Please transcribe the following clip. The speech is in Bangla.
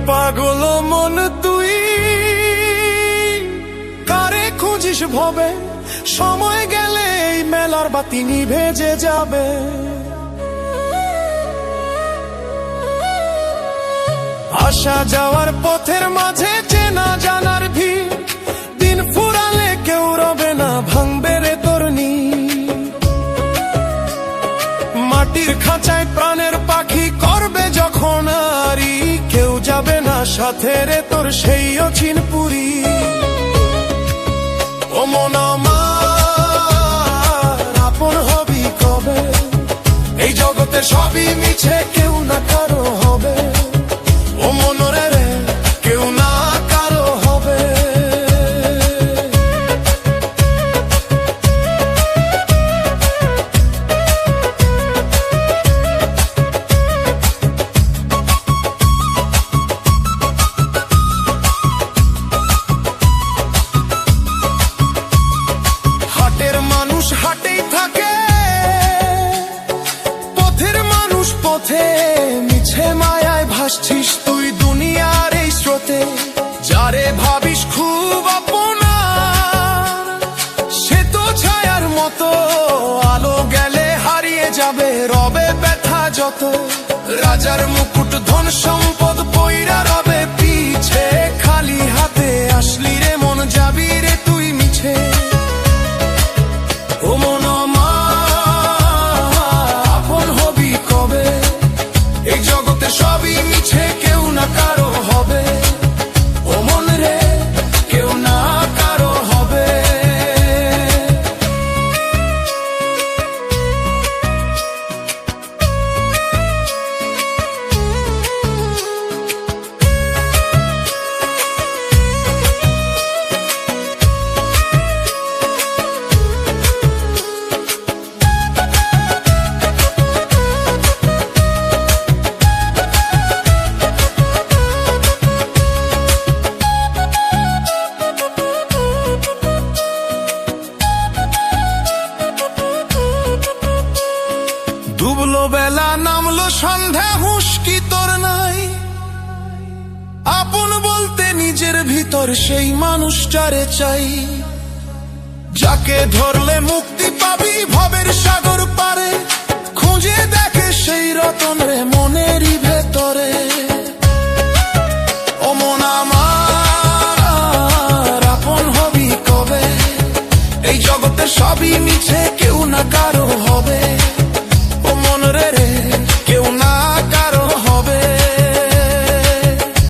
পাগল মন তুই কারে খুঁজিস ভবে, সময় গেলে এই মেলার বাতি নিভে যে যাবে। আসা যাওয়ার পথের মাঝে চেনা জানার ভিড়, দিন ফুরালে কেউ রবে না, ভাঙবে রে তোর নীড়। মাটির খাঁচায় প্রাণের পাখি করবে যখন আরি, কেউ যাবে না সাথে রে তোর সেই অচিন পুরী। ও মন আমার আপন হবি কবে, এই জগতে সবই মিছে, কেউ না কারো হবে। ও মনরে রে কেউ না কারো হবে। হাটের মানুষ হাটেই থাকে, পথের মানুষ পথে, মিছে মায়ায় ভাসছিস তুই দুনিয়ার এই স্রোতে। যারে ভাবিস খুব আপনার, সে তো ছায়ার মতো, আলো গেলে হারিয়ে যাবে, রবে ব্যথা যত। রাজার মুকুট ধন সম্পদ পইরা রবে পিছে, খালি হাতে আসলি রে মন যাবি রে তুই মিছে। ও মন আপন হবি কবে, এই জগতে সবই মিছে, কেউ না কারো হবে। ও মন রে কেউ না কারো হবে। ডুবলো বেলা নামলো সন্ধ্যা, হুঁশ কি তোর নাই? আপন বলতে নিজের ভিতর সেই মানুষটারে চাই, যাকে ধরলে মুক্তি পাবি ভবের সাগর পারে। খুঁজে দেখে সেই রতন রে মনেরই ভেতরে। ও মন আমার আপন হবি কবে, এই জগতে সবই মিছে, কেউ না কারো হবে।